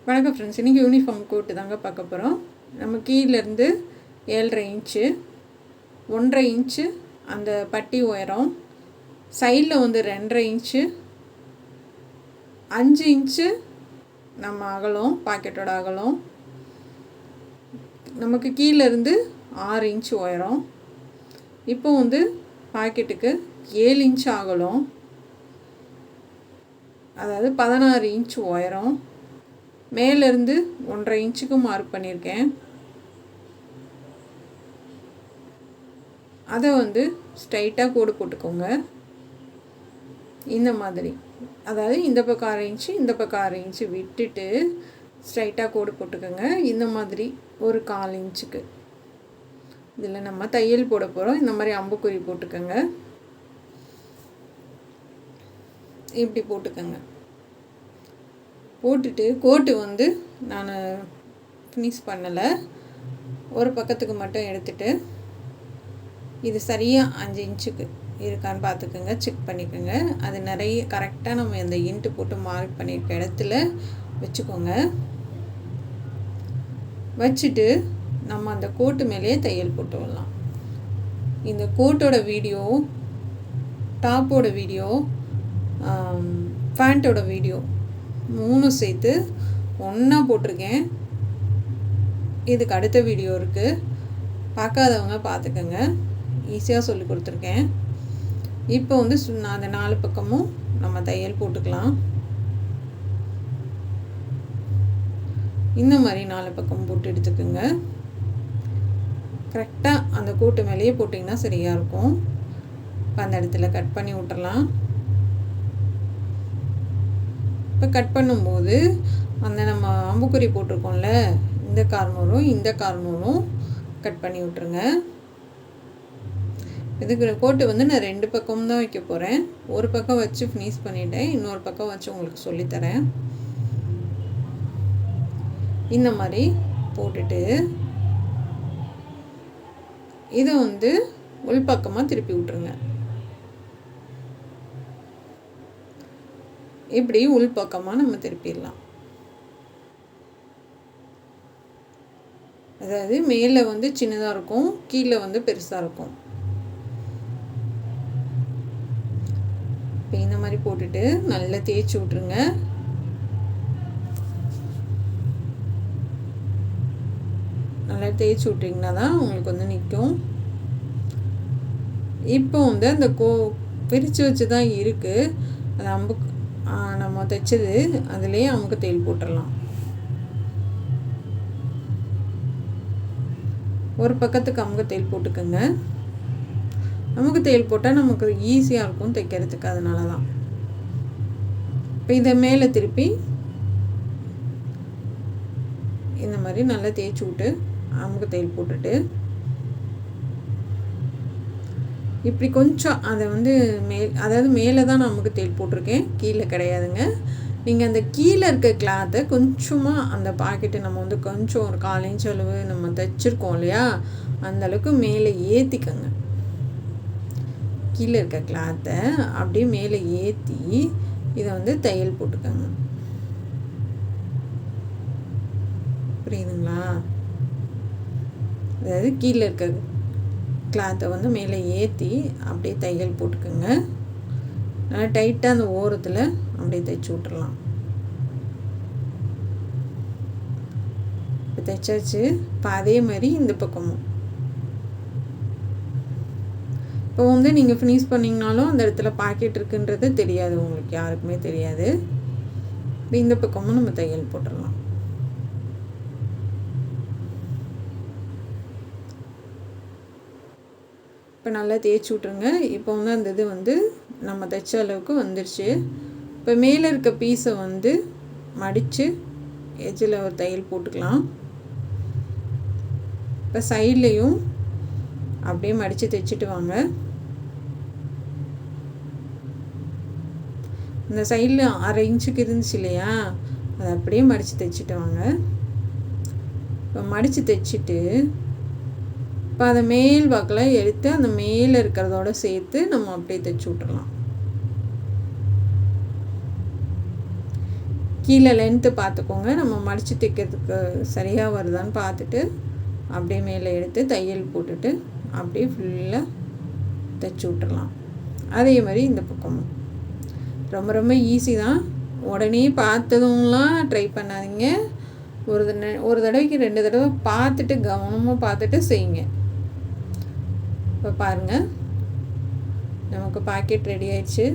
வணக்கம் ஃப்ரெண்ட்ஸ், இன்றைக்கி யூனிஃபார்ம் கோட்டு தாங்க பார்க்க போகிறோம். நம்ம கீழேருந்து 7.5 இன்ச்சு, 1.5 இன்ச்சு அந்த பட்டி உயரம், சைடில் வந்து 2.5 இன்ச்சு, 5 இன்ச்சு நம்ம அகலம், பாக்கெட்டோட அகலம், நமக்கு கீழேருந்து 6 இன்ச்சு உயரம். இப்போ வந்து பாக்கெட்டுக்கு 7 இன்ச்சு அகலம், அதாவது 16 இன்ச்சு உயரம், மேலேருந்து 1.5 இன்ச்சுக்கு மார்க் பண்ணியிருக்கேன். அதை வந்து ஸ்ட்ரைட்டாக கோடு போட்டுக்கோங்க. இந்த மாதிரி, அதாவது இந்த பக்கம் 1/2 இன்ச்சு, இந்த பக்கம் 1/2 இன்ச்சு விட்டுட்டு ஸ்ட்ரைட்டாக கோடு போட்டுக்கோங்க. இந்த மாதிரி ஒரு 1/4 இன்ச்சுக்கு இதில் நம்ம தையல் போட போகிறோம். இந்த மாதிரி அம்புக்குறி போட்டுக்கோங்க. இப்படி போட்டுக்கோங்க. போட்டுட்டு கோட்டு வந்து நான் ஃபினிஷ் பண்ணலை, ஒரு பக்கத்துக்கு மட்டும் எடுத்துகிட்டு இது சரியாக 5 இன்ச்சுக்கு இருக்கான்னு பார்த்துக்கோங்க, செக் பண்ணிக்கோங்க. அது நிறைய கரெக்டாக நம்ம இந்த இன்ட்டு போட்டு மார்க் பண்ணியிருக்க இடத்துல வச்சுக்கோங்க. வச்சுட்டு நம்ம அந்த கோட்டு மேலேயே தையல் போட்டு விடலாம். இந்த கோட்டோட வீடியோ, டாப்போட வீடியோ, பேண்ட்டோட வீடியோ 3 சேர்த்து ஒன்றா போட்டிருக்கேன். இதுக்கு அடுத்த வீடியோ இருக்குது, பார்க்காதவங்க பார்த்துக்கோங்க. ஈஸியாக சொல்லி கொடுத்துருக்கேன். இப்போ வந்து அந்த 4 பக்கமும் நம்ம தையல் போட்டுக்கலாம். இந்த மாதிரி 4 பக்கம் போட்டு எடுத்துக்கோங்க. கரெக்டாக அந்த கோட்டு மேலேயே போட்டிங்கன்னா சரியாக இருக்கும். இப்போ அந்த இடத்துல கட் பண்ணி விட்டுறலாம். இப்போ கட் பண்ணும்போது அந்த நம்ம அம்புக்குறி போட்டிருக்கோம்ல, இந்த கார்னரும் இந்த கார்னரும் கட் பண்ணி விட்ருங்க. இதுக்கு கோட்டு வந்து நான் 2 பக்கம் தான் வைக்க போகிறேன். ஒரு பக்கம் வச்சு ஃபினிஷ் பண்ணிவிட்டேன், இன்னொரு பக்கம் வச்சு உங்களுக்கு சொல்லித்தரேன். இந்த மாதிரி போட்டுட்டு இதை வந்து உள்பக்கமாக திருப்பி விட்ருங்க. இப்படி உள்பக்கமாக நம்ம திருப்பிடலாம். அதாவது மேலே வந்து சின்னதாக இருக்கும், கீழே வந்து பெருசாக இருக்கும். இப்போ இந்த மாதிரி போட்டுட்டு நல்லா தேய்ச்சி விட்ருங்க. நல்லா தேய்ச்சி விட்டிங்கன்னா தான் உங்களுக்கு வந்து நிற்கும். இப்போ வந்து அந்த பிரித்து வச்சு தான் இருக்குது, அது நம்ம தைச்சது, அதுலேயே அமுக்கு தையல் போட்டுடலாம். ஒரு பக்கத்துக்கு அமுக்கு தையல் போட்டுக்கோங்க. அமுக்கு தையல் போட்டால் நமக்கு ஈஸியாக இருக்கும் தைக்கிறதுக்கு, அதனால தான். இப்போ இதை மேலே திருப்பி இந்த மாதிரி நல்லா தேய்ச்சி விட்டு அமுக்கு தையல் போட்டுட்டு இப்படி கொஞ்சம் அதை வந்து அதாவது மேலே தான் நான் நமக்கு தையல் போட்டிருக்கேன், கீழே கிடையாதுங்க. நீங்கள் அந்த கீழே இருக்க கிளாத்தை கொஞ்சமாக அந்த பாக்கெட்டை நம்ம வந்து கொஞ்சம் ஒரு 1/4 இன்ச் அளவு நம்ம தைச்சிருக்கோம் இல்லையா, அந்தளவுக்கு மேலே ஏற்றிக்கங்க. கீழே இருக்க கிளாத்தை அப்படியே மேலே ஏற்றி இதை வந்து தையல் போட்டுக்கோங்க. புரியுதுங்களா? அதாவது கீழே இருக்க கிளாத்தை வந்து மேலே ஏற்றி அப்படியே தையல் போட்டுக்கோங்க. நல்லா டைட்டாக அந்த ஓரத்தில் அப்படியே தைச்சி விட்டுறலாம். இப்போ தைச்சாச்சு. இப்போ அதே மாதிரி இந்த பக்கமும் இப்போ வந்து நீங்கள் ஃபினிஷ் பண்ணிங்கனாலும் அந்த இடத்துல பாக்கெட் இருக்குன்றது தெரியாது, உங்களுக்கு யாருக்குமே தெரியாது. இப்போ இந்த பக்கமும் நம்ம தையல் போட்டுடலாம். இப்போ நல்லா தேய்ச்சி விட்ருங்க. இப்போ வந்து அந்த இது வந்து நம்ம தைச்ச அளவுக்கு வந்துடுச்சு. இப்போ மேலே இருக்க பீஸை வந்து மடித்து எஜ்ஜில் ஒரு தையல் போட்டுக்கலாம். இப்போ சைட்லேயும் அப்படியே மடித்து தைச்சிட்டு வாங்க. இந்த சைடில் 1/2 இன்ச்சுக்கு இருந்துச்சு இல்லையா, அதை அப்படியே மடித்து தைச்சிட்டு வாங்க. இப்போ மடித்து தைச்சிட்டு இப்போ அதை மேல் வாக்கில் எடுத்து அந்த மேலே இருக்கிறதோட சேர்த்து நம்ம அப்படியே தைச்சி விட்டுறலாம். கீழே லென்த்து பார்த்துக்கோங்க. நம்ம மடித்து தைக்கிறதுக்கு சரியாக வருதான்னு பார்த்துட்டு அப்படியே மேலே எடுத்து தையல் போட்டுட்டு அப்படியே ஃபுல்லாக தைச்சி விட்டுறலாம். அதே மாதிரி இந்த பக்கமும் ரொம்ப ரொம்ப ஈஸி தான். உடனே பார்த்ததும்லாம் ட்ரை பண்ணாதீங்க. ஒரு தடவைக்கு 2 தடவை பார்த்துட்டு கவனமாக பார்த்துட்டு செய்யுங்க. இப்போ பாருங்கள், நமக்கு பாக்கெட் ரெடி ஆயிடுச்சு.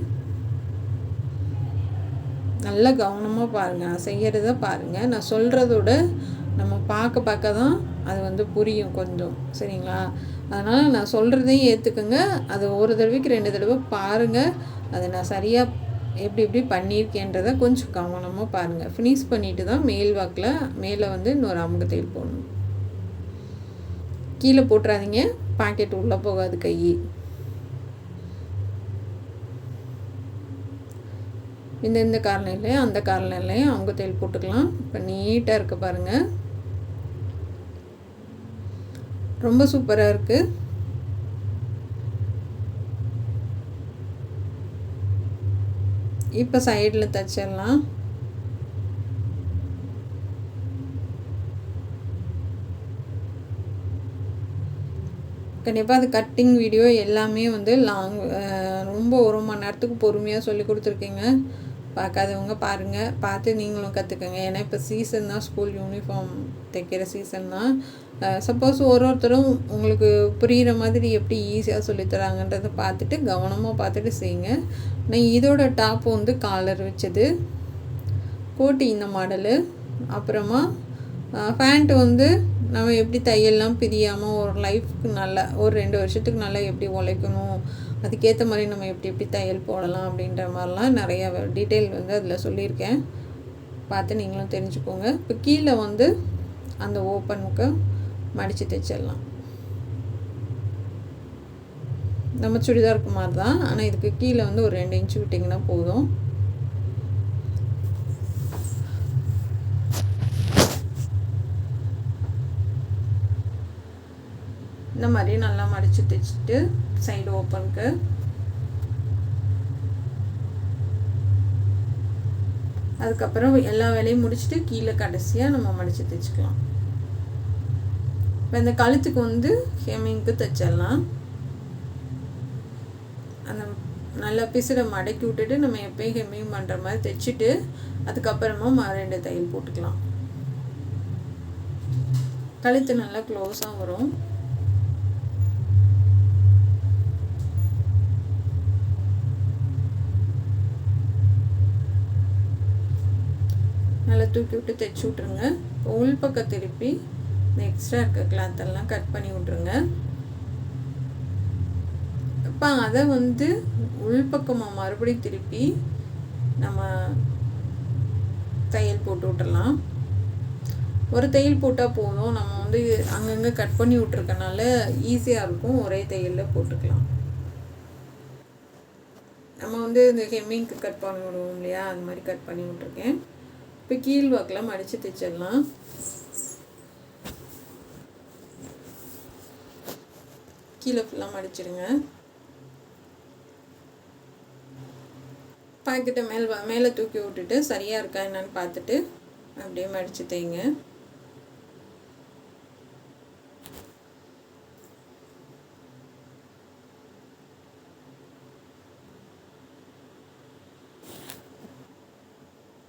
நல்லா கவனமாக பாருங்கள், நான் செய்கிறத பாருங்கள். நான் சொல்கிறதோட நம்ம பார்க்க தான் அது புரியும் கொஞ்சம், சரிங்களா? அதனால் நான் சொல்கிறதையும் ஏற்றுக்குங்க. அது ஒரு தடவைக்கு 2 தடவை பாருங்கள். அதை நான் சரியாக எப்படி பண்ணியிருக்கேன்றதை கொஞ்சம் கவனமாக பாருங்கள். ஃபினிஷ் பண்ணிவிட்டு தான் மேல் வாக்கில் மேலே இன்னொரு அமுக்கு தையல் போடணும். கீழே போட்டுறாதீங்க, பாக்கெட் உள்ளே போகாது கை. இந்த கார்னர்லையும் அந்த கார்னர்லையும் அமுக்கு தையல் போட்டுக்கலாம். இப்போ நீட்டாக இருக்குது பாருங்கள், ரொம்ப சூப்பராக இருக்குது. இப்போ சைடில் தைச்சிடலாம். கண்டிப்பாக அது கட்டிங் வீடியோ எல்லாமே ரொம்ப 1 மணி நேரத்துக்கு பொறுமையாக சொல்லி கொடுத்துருக்கீங்க. பார்க்காதவங்க பாருங்கள், பார்த்து நீங்களும் கற்றுக்கங்க. ஏன்னா இப்போ சீசன் தான், ஸ்கூல் யூனிஃபார்ம் தைக்கிற சீசன் தான். சப்போஸ் ஒருத்தரும் உங்களுக்கு புரிகிற மாதிரி எப்படி ஈஸியாக சொல்லித்தராங்கன்றதை பார்த்துட்டு கவனமாக பார்த்துட்டு செய்யுங்க. நான் இதோட டாப் காலர் வச்சது, கோட்டி இந்த மாடலு, அப்புறமா பேண்ட்டு நம்ம எப்படி தையல்லாம் பிரியாமல் ஒரு லைஃப்க்கு நல்லா ஒரு 2 வருஷத்துக்கு நல்லா எப்படி உழைக்கணும், அதுக்கேற்ற மாதிரி நம்ம எப்படி தையல் போடலாம் அப்படின்ற மாதிரிலாம் நிறையா டீட்டெயில் அதில் சொல்லியிருக்கேன். பார்த்து நீங்களும் தெரிஞ்சுக்கோங்க. இப்போ கீழே அந்த ஓப்பனுக்கு மடித்து தைச்சிடலாம். நம்ம சுடிதாருக்கு மாதிரி தான், ஆனால் இதுக்கு கீழே ஒரு 2 இன்ச்சு விட்டிங்கன்னா போதும். இந்த மாதிரி நல்லா மடித்து தைச்சிட்டு சைடு ஓப்பனுக்கு அதுக்கப்புறம் எல்லா வேலையும் முடிச்சுட்டு கீழே கடைசியாக நம்ம மடித்து தைச்சிக்கலாம். இப்போ இந்த கழுத்துக்கு ஹெம்மிங்க்கு தைச்சிடலாம். அந்த நல்லா பிசுரை மடக்கி விட்டுட்டு நம்ம எப்பயும் ஹெம்மிங் பண்ணுற மாதிரி தைச்சிட்டு அதுக்கப்புறமா 2 தையல் போட்டுக்கலாம். கழுத்து நல்லா க்ளோஸாக வரும். நல்லா தூக்கி விட்டு தைச்சி விட்ருங்க. உள் பக்கம் திருப்பி இந்த எக்ஸ்ட்ரா இருக்க கிளாத்தெல்லாம் கட் பண்ணி விட்ருங்க. இப்போ அதை உள்பக்கமாக மறுபடியும் திருப்பி நம்ம தையல் போட்டு விட்டுடலாம். ஒரு தையல் போட்டால் போதும். நம்ம அங்கங்கே கட் பண்ணி விட்ருக்கனால ஈஸியாக இருக்கும். ஒரே தையலில் போட்டுக்கலாம். நம்ம இந்த ஹெம்மிங்க்கு கட் பண்ணி விடுவோம் இல்லையா, அது மாதிரி கட் பண்ணி விட்ருக்கேன். இப்போ கீழ் வாக்கில் மடித்து தைச்சிடலாம். கீழே ஃபுல்லாக மடிச்சிடுங்க. பாக்கெட்டை மேலே தூக்கி விட்டுட்டு சரியாக இருக்கா என்னன்னு பார்த்துட்டு அப்படியே மடித்து தைங்க.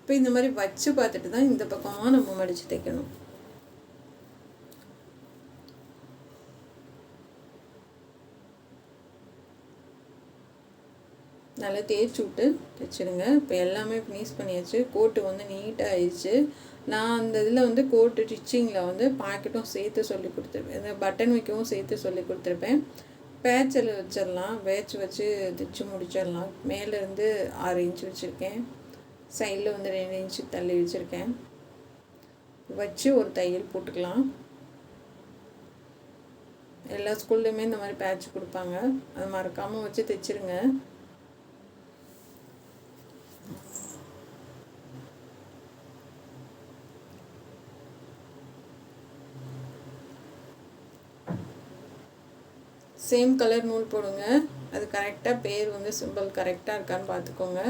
இப்போ இந்த மாதிரி வச்சு பார்த்துட்டு தான் இந்த பக்கமாக நம்ம மடித்து தைக்கணும். நல்லா தேய்ச்சி விட்டு தைச்சிடுங்க. இப்போ எல்லாமே ஃபினிஷ் பண்ணியாச்சு. கோட்டு நீட்டாக ஆயிடுச்சு. நான் அந்த இதில் கோட்டு ஸ்டிச்சிங்கில் பாக்கெட்டும் சேர்த்து சொல்லி கொடுத்துருப்பேன். இந்த பட்டன் வைக்கவும் சேர்த்து சொல்லி கொடுத்துருப்பேன். பேட்சில் வச்சிடலாம். பேட்ச் வச்சு தைச்சி முடிச்சிடலாம். மேலேருந்து 6 இன்ச்சு வச்சுருக்கேன். சைடில் 2 இன்ச்சு தள்ளி வச்சுருக்கேன். வச்சு ஒரு தையல் போட்டுக்கலாம். எல்லா ஸ்கூல்லையுமே இந்த மாதிரி பேட்ச் கொடுப்பாங்க. அது மறக்காமல் வச்சு தைச்சிருங்க. சேம் கலர் நூல் போடுங்க. அது கரெக்டாக பேர் சிம்பிள் கரெக்டாக இருக்கான்னு பார்த்துக்கோங்க.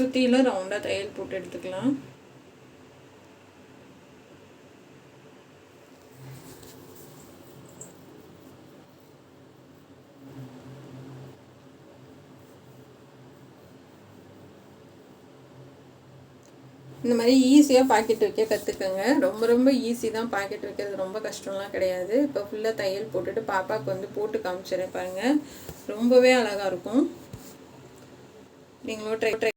சுற்றிலும் ரவுண்டாக தையல் போட்டு எடுத்துக்கலாம். இந்த மாதிரி ஈஸியாக பாக்கெட் வைக்க கற்றுக்கங்க. ரொம்ப ரொம்ப ஈஸி தான், பாக்கெட் வைக்கிறது ரொம்ப கஷ்டம்லாம் கிடையாது. இப்போ ஃபுல்லாக தையல் போட்டுட்டு பாப்பாவுக்கு வந்து போட்டு காமிச்சிடுறேன் பாருங்கள். ரொம்பவே அழகாக இருக்கும். நீங்களும் ட்ரை